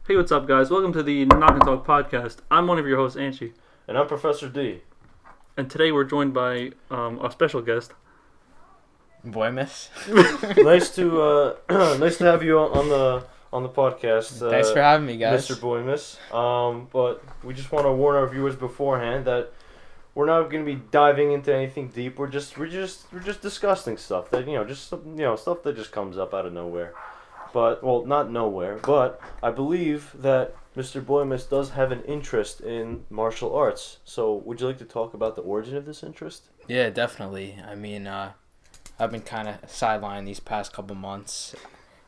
Hey, what's up, guys? Welcome to the Knock and Talk podcast. I'm one of your hosts, Anchi. And I'm Professor D. And today we're joined by our special guest, Boymus. nice to have you on the podcast. Thanks for having me, guys. Mr. Boymus. But we just want to warn our viewers beforehand that we're not going to be diving into anything deep. We're just discussing stuff that stuff that just comes up out of nowhere. But not nowhere. But I believe that Mr. Boymus does have an interest in martial arts. So would you like to talk about the origin of this interest? Yeah, definitely. I mean, I've been kind of sidelined these past couple months.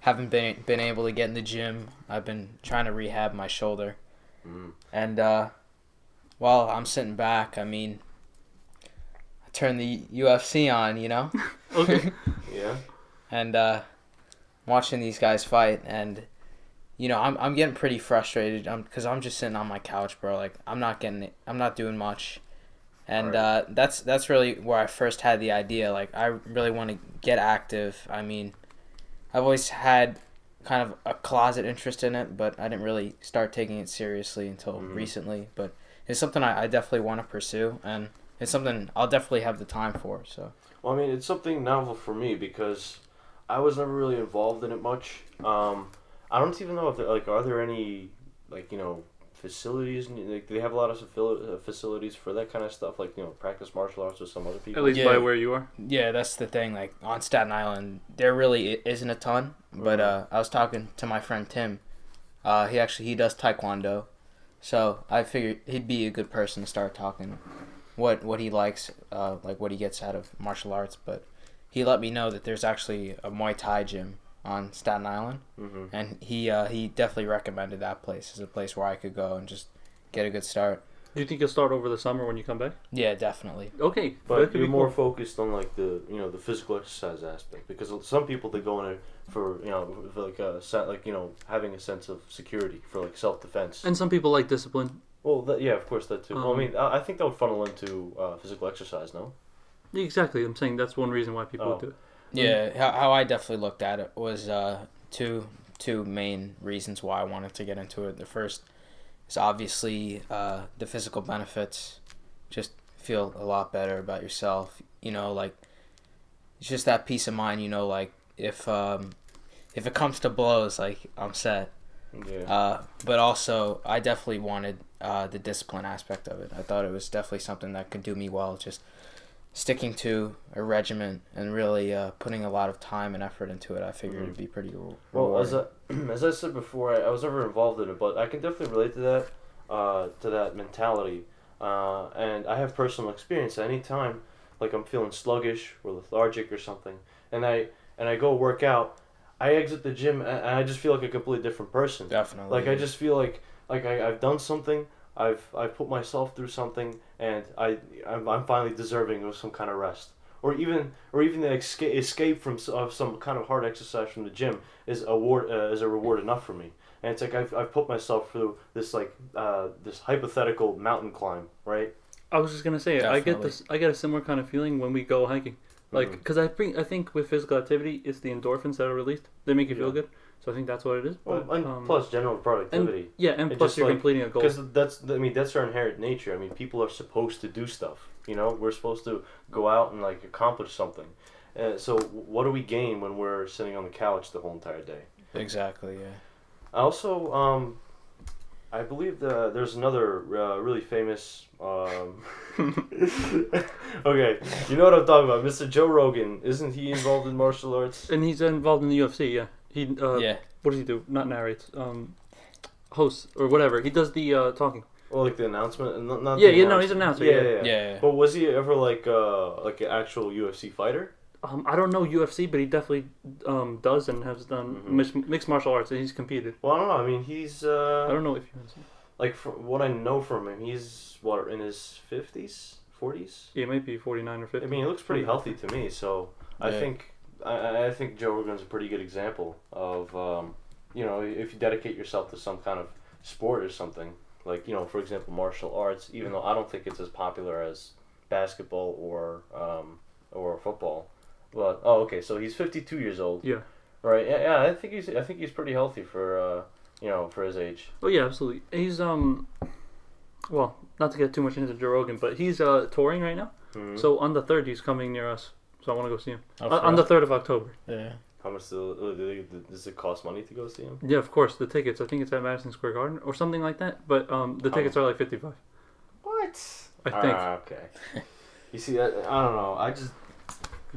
Haven't been able to get in the gym. I've been trying to rehab my shoulder. And while I'm sitting back, I mean, I turned the UFC on, you know? Okay. Yeah. And watching these guys fight, and I'm getting pretty frustrated because I'm just sitting on my couch, bro. Like, I'm not doing much. And Right. that's really where I first had the idea. Like, I really want to get active. I mean, I've always had kind of a closet interest in it, but I didn't really start taking it seriously until recently. But it's something I definitely want to pursue, and it's something I'll definitely have the time for. So. Well, I mean, it's something novel for me because I was never really involved in it much. I don't even know if are there any facilities? Like, do they have a lot of facilities for that kind of stuff? Like, practice martial arts with some other people. At least by where you are. Yeah, that's the thing. Like, on Staten Island, there really isn't a ton. But I was talking to my friend Tim. He does Taekwondo, so I figured he'd be a good person to start talking what he likes, like what he gets out of martial arts. But he let me know that there's actually a Muay Thai gym on Staten Island, and he definitely recommended that place as a place where I could go and just get a good start. Do you think you'll start over the summer when you come back? Yeah, definitely. Okay. But you're more focused on like the the physical exercise aspect, because some people, they go in it for having a sense of security, for like self-defense. And some people like discipline. Well, of course that too. Well, I mean, I think that would funnel into physical exercise, no? Exactly. I'm saying that's one reason why people do it. Yeah, how I definitely looked at it was two main reasons why I wanted to get into it. The first is obviously the physical benefits. Just feel a lot better about yourself. Like, it's just that peace of mind. Like, if it comes to blows, like, I'm set. Yeah. But also, I definitely wanted the discipline aspect of it. I thought it was definitely something that could do me well. Just sticking to a regimen and really putting a lot of time and effort into it. I figured it'd be pretty rewarding. Well, as I said before, I was never involved in it, but I can definitely relate to that mentality. And I have personal experience. Anytime, like, I'm feeling sluggish or lethargic or something, and I go work out, I exit the gym and I just feel like a completely different person. Definitely. Like, I just feel like I've done something. I've put myself through something, and I'm finally deserving of some kind of rest, or even the escape from some kind of hard exercise from the gym is a reward enough for me. And it's like I've put myself through this this hypothetical mountain climb, right? I was just gonna say, Definitely. I get a similar kind of feeling when we go hiking. Like, because I think with physical activity, it's the endorphins that are released. They make you feel good. So I think that's what it is. Well, But, and plus general productivity. And plus you're completing a goal. Because that's our inherent nature. I mean, people are supposed to do stuff. We're supposed to go out and like accomplish something. So what do we gain when we're sitting on the couch the whole entire day? Exactly. Yeah. Also, I believe there's another really famous. Okay, you know what I'm talking about, Mr. Joe Rogan. Isn't he involved in martial arts? And he's involved in the UFC, yeah. He Yeah. What does he do? Not narrates. Hosts or whatever. He does the talking. Well, like the announcement, and not Yeah, the yeah, no, he's an announcer. Yeah. Yeah. But was he ever like an actual UFC fighter? I don't know UFC, but he definitely does and has done mixed martial arts, and he's competed. Well, I don't know. I mean, he's I don't know if you like, from what I know from him, he's in his 50s, 40s. Yeah, maybe 49 or 50. I mean, he looks pretty healthy to me. So Yeah. I think Joe Rogan's a pretty good example of if you dedicate yourself to some kind of sport or something, like, for example, martial arts. Even though I don't think it's as popular as basketball or football. But okay, so he's 52 years old. Yeah. Right. Yeah. I think he's pretty healthy for for his age. Oh yeah, absolutely. He's well, not to get too much into Joe Rogan, but he's touring right now. Mm-hmm. So on the 3rd, he's coming near us. So I want to go see him Oh, on the 3rd of October. Yeah. How much does it cost money to go see him? Yeah, of course. The tickets. I think it's at Madison Square Garden or something like that. But the tickets are like $55. What? I think. Okay. You see, I don't know. I just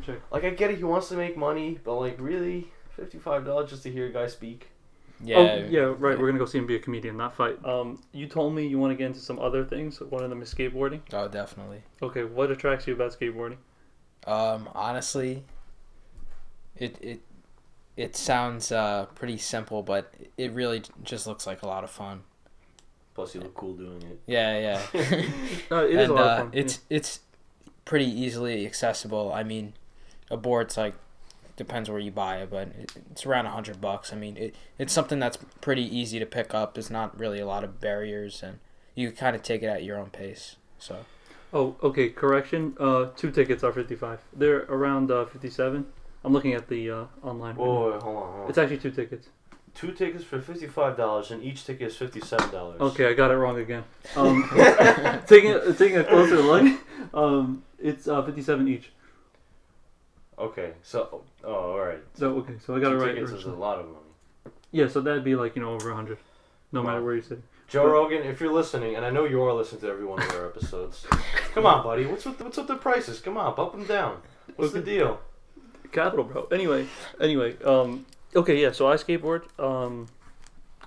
Check. like I get it. He wants to make money, but like really, $55 just to hear a guy speak. Yeah. Oh, yeah, right. We're gonna go see him be a comedian, not fight. You told me you want to get into some other things. One of them is skateboarding. Oh, definitely. Okay, what attracts you about skateboarding? Honestly, it sounds pretty simple, but it really just looks like a lot of fun. Plus, you look cool doing it. Yeah. It is a lot of fun. It's pretty easily accessible. I mean, a board's like depends where you buy it, but it's around $100. I mean, it's something that's pretty easy to pick up. There's not really a lot of barriers, and you kind of take it at your own pace. So. Oh, okay. Correction. 2 tickets are $55. They're around $57. I'm looking at the online. Whoa, wait, hold on. It's actually 2 tickets. 2 tickets for $55, and each ticket is $57. Okay, I got it wrong again. Taking a closer look, it's 57 each. Okay, so all right. So I got it 2 right. tickets is a lot of money. Yeah, so that'd be like over 100, no matter where you sit. Joe Rogan, if you're listening, and I know you are listening to every one of our episodes, come on, buddy. What's with the prices? Come on, bump them down. What's the deal? Capital, bro. Anyway, okay, yeah. So I skateboard.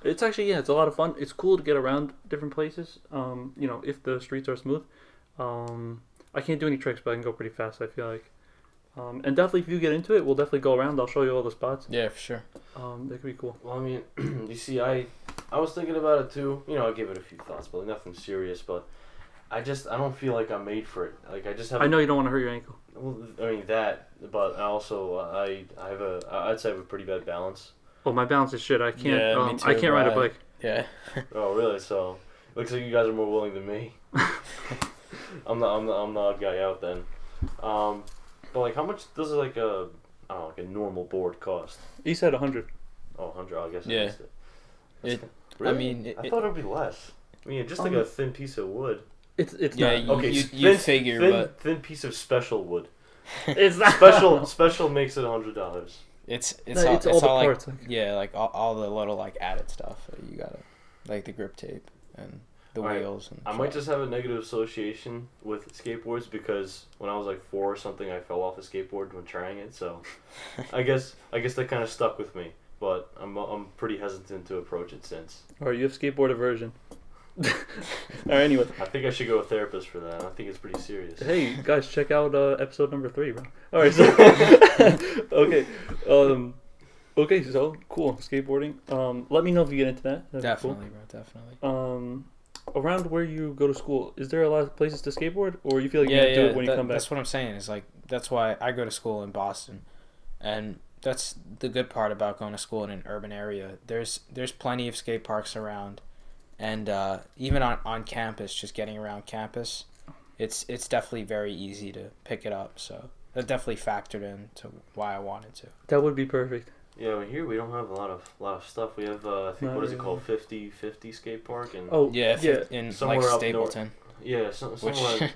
It's actually it's a lot of fun. It's cool to get around different places. If the streets are smooth. I can't do any tricks, but I can go pretty fast. I feel like. And definitely, if you get into it, we'll definitely go around. I'll show you all the spots. Yeah, for sure. That could be cool. Well, I mean, you see, I was thinking about it too. I gave it a few thoughts, but nothing serious. But I don't feel like I'm made for it. Like I just have. I know you don't want to hurt your ankle. Well, I mean that, but also I'd say I have a pretty bad balance. Well, my balance is shit. I can't. Yeah, me too, I can't ride a bike. Yeah. Oh, really? So looks like you guys are more willing than me. I'm the odd guy out then. But like, how much does like a normal board cost? He said 100. Oh, 100. I guess. Yeah. I missed it. Really? I mean, I thought it'd be less. I mean, just like a thin piece of wood. It's yeah, not. you figure, but thin piece of special wood. It's not Special makes it $100. it's all all the like parts. like all the little like added stuff that you gotta, like the grip tape and the All right. wheels. And I might just have a negative association with skateboards because when I was like 4 or something, I fell off a skateboard when trying it. So I guess that kind of stuck with me. But I'm pretty hesitant to approach it since. Or you have skateboard aversion. Alright, anyway. I think I should go to a therapist for that. I think it's pretty serious. Hey guys, check out episode number 3, bro. Alright, so okay. Okay, so cool. Skateboarding. Let me know if you get into that. That'd definitely, be bro, definitely. cool. Around where you go to school, is there a lot of places to skateboard, or you feel like you have to do it when you come back? That's what I'm saying. Is like that's why I go to school in Boston, and that's the good part about going to school in an urban area. There's plenty of skate parks around, and even on campus, just getting around campus, it's definitely very easy to pick it up. So that definitely factored into why I wanted to. That would be perfect. Yeah, well, here we don't have a lot of stuff. We have I think what is it called, 50/50 skate park and In somewhere like up Stapleton. yeah, somewhere.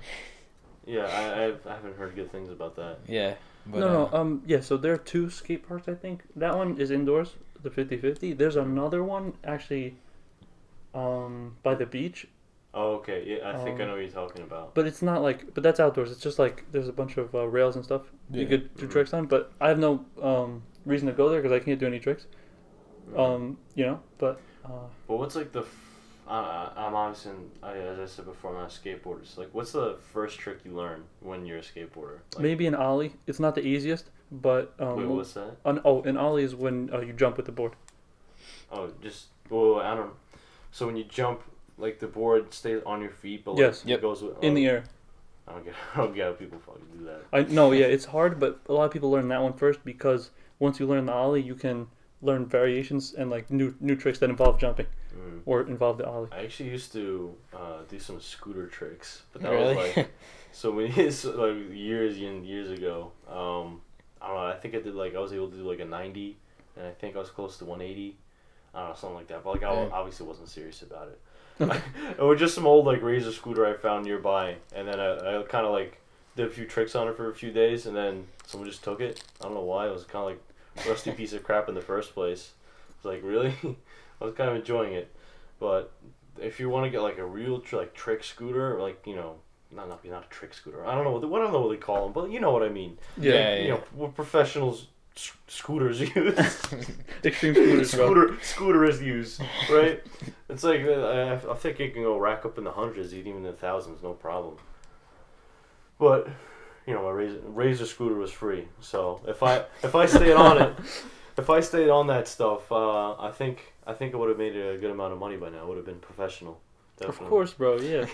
Yeah, I haven't heard good things about that. Yeah. But, yeah, so there are 2 skate parks, I think. That one is indoors, the 50/50. There's another one actually by the beach. Oh, okay. Yeah, I think I know what you're talking about. But it's not like, but that's outdoors. It's just like there's a bunch of rails and stuff you could do tricks on. But I have no reason to go there because I can't do any tricks. But. But what's like the? I'm obviously, as I said before, I'm not a skateboarder. So like, what's the first trick you learn when you're a skateboarder? Like, maybe an ollie. It's not the easiest, but wait, what's that? An ollie is when you jump with the board. Oh, I don't. So when you jump, like the board stays on your feet, but like, yes, it goes with, in the air. I don't get how people fucking do that. It's hard, but a lot of people learn that one first because once you learn the ollie, you can learn variations and like new tricks that involve jumping or involve the ollie. I actually used to do some scooter tricks, but that really? was like like years and years ago. I don't know. I think I was able to do like a 90, and I think I was close to 180. I don't know, something like that. But like, I Yeah. obviously wasn't serious about it. It was just some old like razor scooter I found nearby, and then I kind of like did a few tricks on it for a few days, and then someone just took it. I don't know why. It was kind of like a rusty piece of crap in the first place. It's like, really? I was kind of enjoying it, but if you want to get like a real trick scooter, or like, you know, not a trick scooter. I don't know what they call them, but you know what I mean. Yeah. You know what professionals scooters use. Extreme scooters, bro. Scooterers use, right? It's like I think it can go rack up in the hundreds, even the thousands, no problem. But you know, my razor scooter was free, so if I stayed on it, if I stayed on that stuff, I think I would have made a good amount of money by now. I would have been professional. Definitely. Of course, bro. Yeah.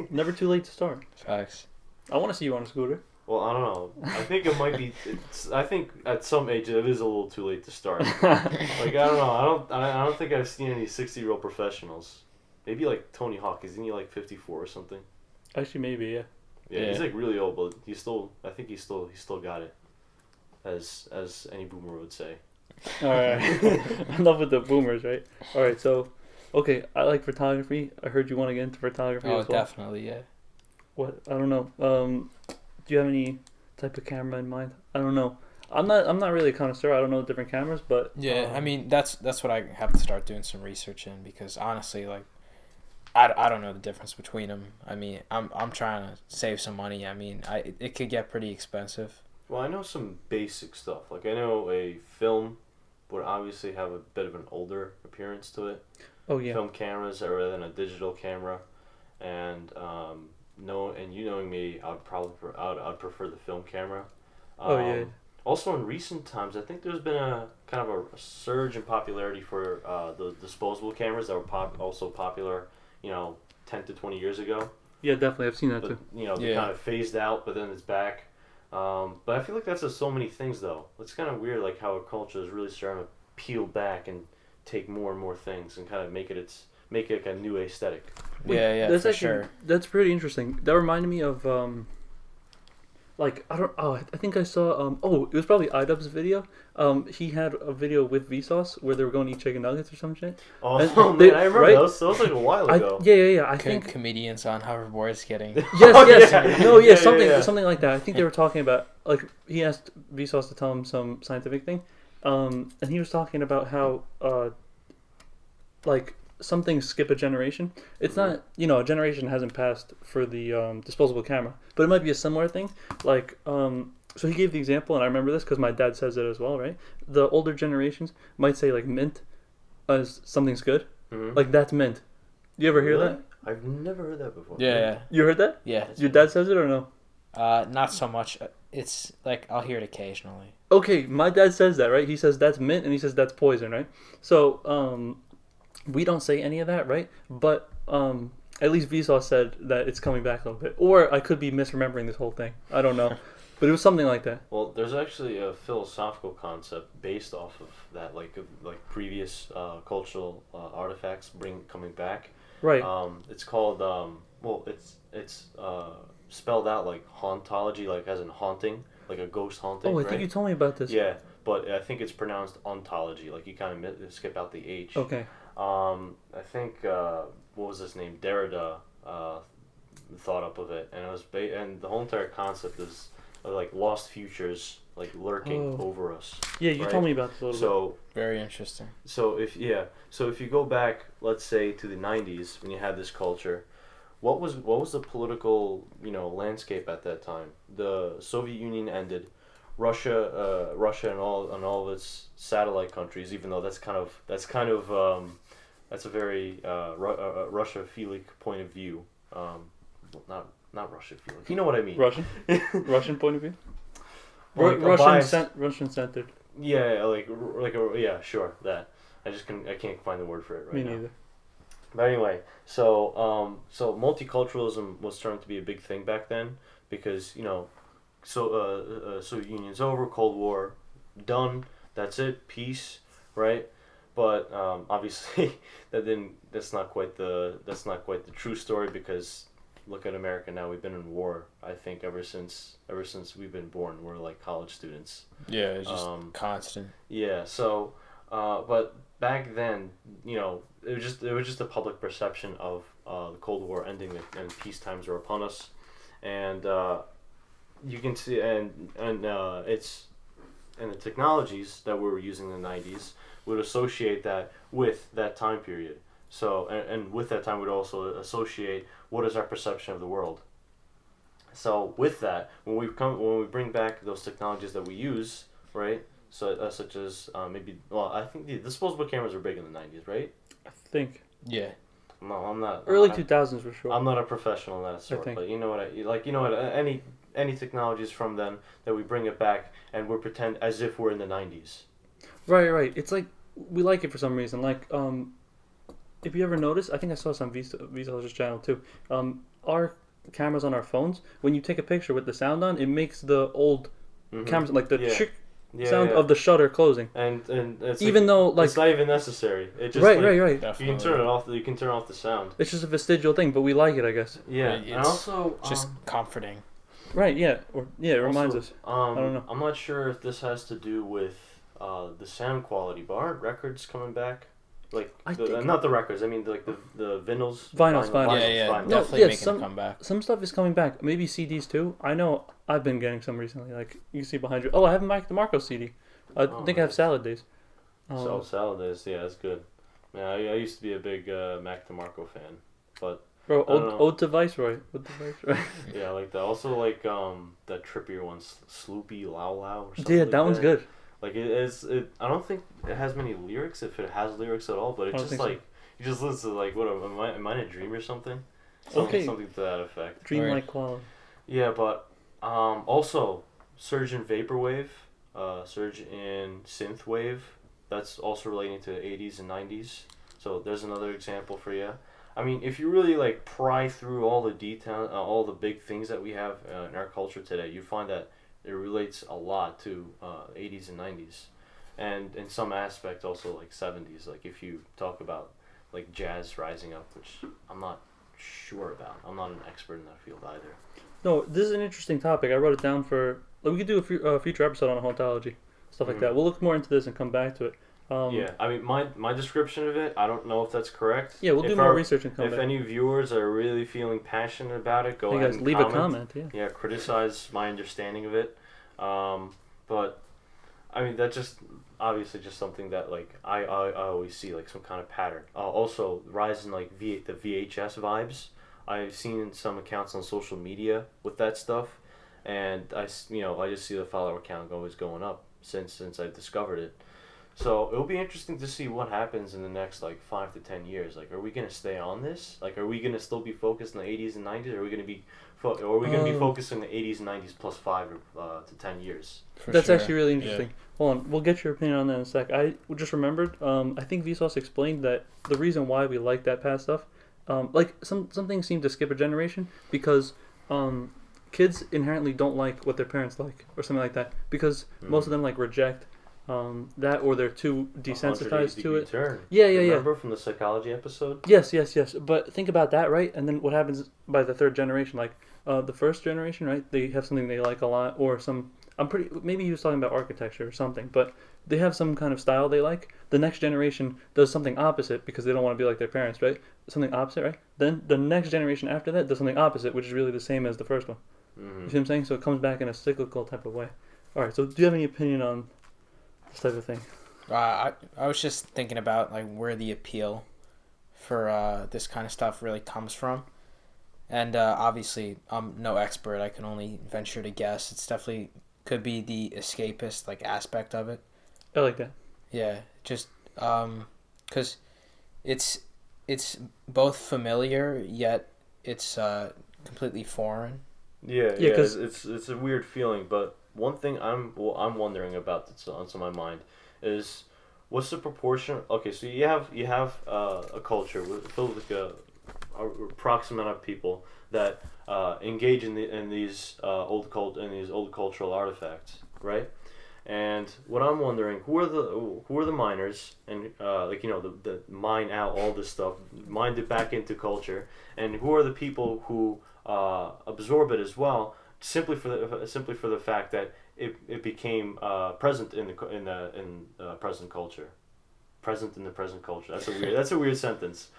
Never too late to start. Facts. I want to see you on a scooter. Well, I don't know. I think it might be. I think at some age it is a little too late to start. Like, I don't know. I don't think I've seen any 60-year-old professionals. Maybe like Tony Hawk. Isn't he like 54 or something? Actually, maybe, yeah. Yeah, he's like really old, but he's still. I think he's still got it. As any boomer would say. All right. Enough with the boomers, right? All right. So, okay, I like photography. I heard you want to get into photography Oh, as well. definitely, yeah. What? I don't know. Do you have any type of camera in mind? I don't know. I'm not really a connoisseur. I don't know the different cameras, but Yeah, I mean that's what I have to start doing some research in, because honestly, like, I don't know the difference between them. I mean, I'm trying to save some money. I mean, it could get pretty expensive. Well, I know some basic stuff. Like, I know a film would obviously have a bit of an older appearance to it. oh yeah, Film cameras rather than a digital camera, and you knowing me, I'd prefer the film camera. Oh, yeah. Also, in recent times, I think there's been a kind of a surge in popularity for the disposable cameras that were also popular, 10 to 20 years ago. yeah, definitely. I've seen that too. But, they kind of phased out, but then it's back. But I feel like that's just so many things, though. It's kind of weird, like how a culture is really starting to peel back and take more and more things and kind of make it like a new aesthetic. Wait, Yeah, that's for actually, sure. That's pretty interesting. That reminded me of I think I saw it was probably iDubbbz's video. He had a video with Vsauce where they were going to eat chicken nuggets or some shit. Oh, And man, they- I remember right? that was like a while ago. Yeah. I think Comedians on hoverboards getting. yes. Yeah. No, yeah, Yeah. something like that. I think they were talking about, like, he asked Vsauce to tell him some scientific thing, and he was talking about how like some things skip a generation. It's not, a generation hasn't passed for the disposable camera, but it might be a similar thing. Like, so he gave the example, and I remember this because my dad says it as well, right? The older generations might say, like, mint as something's good. Mhm. Like, that's mint. You ever hear Really? that? I've never heard that before. Yeah, You heard that? yeah. Your dad says it or no? Not so much. It's like I'll hear it occasionally. Okay, my dad says that, right? He says that's mint, and he says that's poison, right? So, we don't say any of that, right? But at least Vsauce said that it's coming back a little bit. Or I could be misremembering this whole thing. I don't know. But it was something like that. Well, there's actually a philosophical concept based off of that, like previous cultural artifacts coming back. Right. It's called it's spelled out like hauntology, like as in haunting, like a ghost haunting. Oh, I right? think you told me about this. Yeah, but I think it's pronounced ontology. Like you kind of skip out the H. Okay. I think what was his name? Derrida thought up of it, and it was and the whole entire concept is like lost futures, like lurking over us. Yeah, you right? told me about this a little So Very interesting. so if you go back, let's say to the 90s when you had this culture, what was the political landscape at that time? The Soviet Union ended. Russia and all of its satellite countries, even though that's a very Russia-philic point of view. Not Russia-philic. You know what I mean? Russian Russian point of view. Like a biased- Russian centered. Yeah, yeah, sure, that. I can't find the word for it right Me now. neither. But anyway, so multiculturalism was starting to be a big thing back then because Soviet Union's over, Cold War done, that's it, peace, right? But obviously that's not quite the true story, because look at America now. We've been in war, I think, ever since we've been born. We're like college students. Yeah, it's just constant. Yeah, so but back then, it was just a public perception of the Cold War ending and peace times were upon us, and you can see it's and the technologies that we were using in the 90s would associate that with that time period. So and with that time would also associate what is our perception of the world. So with that, when we bring back those technologies that we use, right? So such as I think the disposable cameras were big in the 90s, right? I think. Yeah. No, I'm not. Early 2000s for sure. I'm not a professional in that sort, but you know what? Any technologies from then that we bring it back and we pretend as if we're in the 90s. Right. It's like we like it for some reason. Like if you ever notice, I think I saw some Vsaucer's channel too. Our cameras on our phones, when you take a picture with the sound on, it makes the old cameras like the chick sound of the shutter closing. And it's even though like it's not even necessary. It just right. You can turn it off. You can turn off the sound. It's just a vestigial thing, but we like it, I guess. Yeah, It's and also just comforting. Right. Yeah. It reminds us. I don't know. I'm not sure if this has to do with the sound quality, but aren't records coming back? Like not the records. I mean, like the vinyls. Vinyls. Yeah. No, Definitely making some a comeback. Some stuff is coming back. Maybe CDs too. I know I've been getting some recently. Like you can see behind you. Oh, I have a Mike DeMarco CD. I think I have Salad Days. So Salad Days, yeah, that's good. Yeah, I used to be a big Mac DeMarco fan, but bro, Ode to Viceroy. Yeah, I like that. Also, like that trippier one, Sloopy Lao Lao or something. Yeah, that one's good. Like I don't think it has many lyrics, if it has lyrics at all. But it's just like you just listen to like, what am I in a dream or something? Something to that effect. Dreamlike quality. Yeah, but also surge in vaporwave, surge in synthwave. That's also relating to the 80s and 90s. So there's another example for you. I mean, if you really like pry through all the detail, all the big things that we have in our culture today, you find that it relates a lot to 80s and 90s, and in some aspect also like 70s. Like if you talk about like jazz rising up, which I'm not sure about. I'm not an expert in that field either. No, this is an interesting topic. I wrote it down for. We could do a future episode on hauntology, stuff like that. We'll look more into this and come back to it. Yeah, I mean, my description of it, I don't know if that's correct. Yeah, we'll do more research and come back. If any viewers are really feeling passionate about it, go ahead and leave a comment. Yeah, criticize my understanding of it. But I mean, that's just obviously just something that like I always see like some kind of pattern. Also, rise in like the VHS vibes. I've seen some accounts on social media with that stuff, and I just see the follower count always going up since I've discovered it. So it'll be interesting to see what happens in the next like 5 to 10 years. Like, are we gonna stay on this? Like, are we gonna still be focused in the 80s and 90s? Or are we gonna be focused in the 80s and 90s plus 5 to 10 years? That's actually really interesting. Yeah. Hold on, we'll get your opinion on that in a sec. I just remembered. I think Vsauce explained that the reason why we like that past stuff, like some things seem to skip a generation because kids inherently don't like what their parents like or something like that because most of them like reject. That or they're too desensitized to it. Turn. Yeah. Remember from the psychology episode? Yes. But think about that, right? And then what happens by the third generation? Like the first generation, right? They have something they like a lot, or some. Maybe he was talking about architecture or something, but they have some kind of style they like. The next generation does something opposite because they don't want to be like their parents, right? Something opposite, right? Then the next generation after that does something opposite, which is really the same as the first one. Mm-hmm. You see what I'm saying? So it comes back in a cyclical type of way. All right. So do you have any opinion on this type of thing? I was just thinking about like where the appeal for this kind of stuff really comes from, and obviously I'm no expert. I can only venture to guess. It's definitely could be the escapist like aspect of it. I like that. Yeah, just because it's both familiar yet it's completely foreign. Yeah, because it's a weird feeling, but. One thing I'm wondering about that's on my mind is what's the proportion? Okay, so you have a culture filled with a approximate amount of people that engage in these old cultural artifacts, right? And what I'm wondering, who are the miners and the mine out all this stuff, mine it back into culture, and who are the people who absorb it as well? Simply for the fact that it became present in present culture. present in the present culture. That's a weird sentence.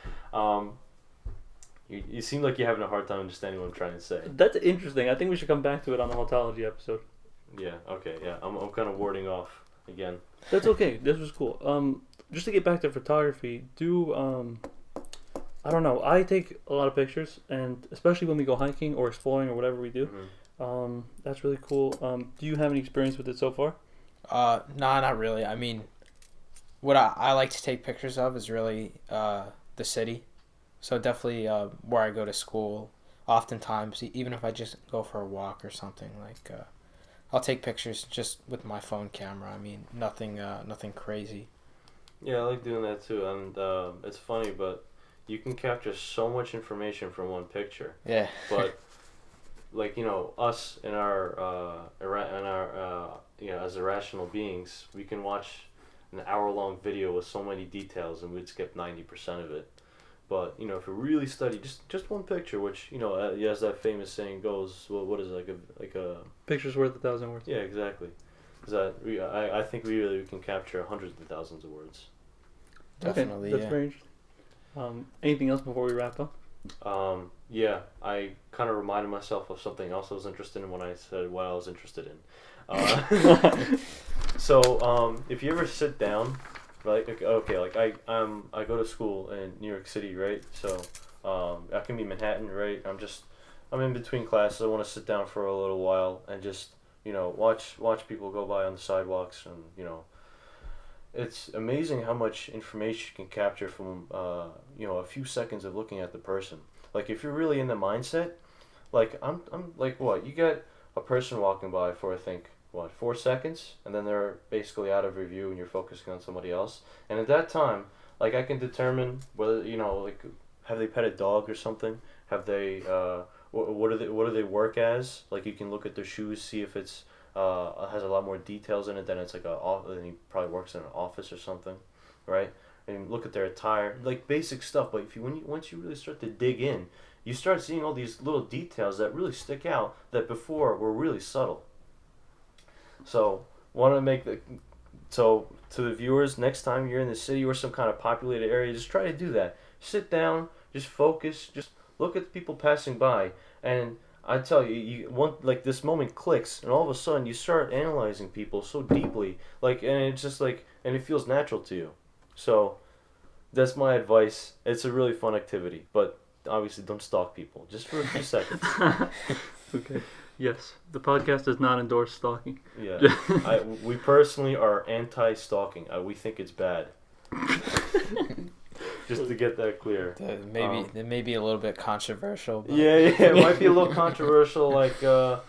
You seem like you're having a hard time understanding what I'm trying to say. That's interesting. I think we should come back to it on the hauntology episode. Yeah. Okay. Yeah. I'm kind of warding off again. That's okay. This was cool. Just to get back to photography, I don't know. I take a lot of pictures, and especially when we go hiking or exploring or whatever we do. Mm-hmm. That's really cool. Do you have any experience with it so far? Nah, not really. I mean, what I like to take pictures of is really the city. So definitely where I go to school. Oftentimes, even if I just go for a walk or something, like I'll take pictures just with my phone camera. I mean, nothing crazy. Yeah, I like doing that too, and it's funny, but you can capture so much information from one picture. Yeah. But like, you know, us in our as irrational beings, we can watch an hour-long video with so many details, and we'd skip 90% of it. But you know, if we really study just one picture, which, you know, as that famous saying goes, well, what is it, like a Picture's worth 1,000 words. Yeah, exactly. I think we really can capture hundreds of thousands of words. Definitely. Okay, that's yeah. very interesting. Anything else before we wrap up? Yeah, I kind of reminded myself of something else I was interested in when I said what I was interested in. So if you ever sit down, right? Okay, like I go to school in New York City, right? So I can be Manhattan, right? I'm in between classes. I want to sit down for a little while and just, you know, watch people go by on the sidewalks, and you know, it's amazing how much information you can capture from you know, a few seconds of looking at the person. Like if you're really in the mindset, like I'm like, what, you get a person walking by for, I think, 4 seconds, and then they're basically out of review and you're focusing on somebody else. And at that time, like, I can determine whether, you know, like, have they pet a dog or something? Have they what do they work as? Like, you can look at their shoes, see if it's has a lot more details in it than it's like then he probably works in an office or something, right? And look at their attire, like basic stuff. But once you really start to dig in, you start seeing all these little details that really stick out that before were really subtle. So to the viewers, next time you're in the city or some kind of populated area, just try to do that. Sit down, just focus, just look at the people passing by, and I tell you, like, this moment clicks, and all of a sudden you start analyzing people so deeply, like, and it's just like, and it feels natural to you. So that's my advice. It's a really fun activity, but obviously don't stalk people, just for a few seconds. Okay. Yes, the podcast does not endorse stalking. Yeah, we personally are anti-stalking. We think it's bad. Just to get that clear. It may be a little bit controversial. But... Yeah, it might be a little controversial. Like, well,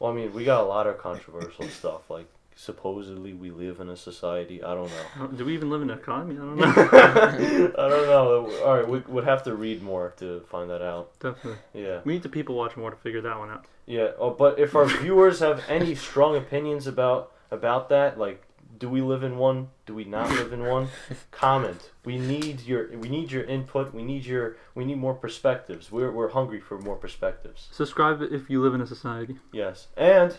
I mean, we got a lot of controversial stuff. Like, supposedly we live in a society. I don't know. Do we even live in an economy? I don't know. I don't know. All right, we would have to read more to find that out. Definitely. Yeah. We need to people watch more to figure that one out. Yeah. Oh, but if our viewers have any strong opinions about that, like, do we live in one? Do we not live in one? Comment. We need your input. We need more perspectives. We're hungry for more perspectives. Subscribe if you live in a society. Yes. And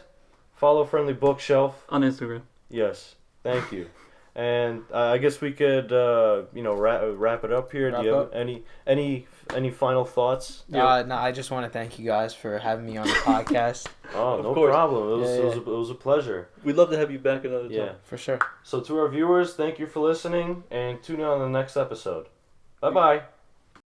follow Friendly Bookshelf on Instagram. Yes. Thank you. And I guess we could wrap it up here. Do you have any final thoughts? No, I just want to thank you guys for having me on the podcast. Oh, no problem. It was a pleasure. We'd love to have you back another time. Yeah, for sure. So to our viewers, thank you for listening, and tune in on the next episode. Bye-bye.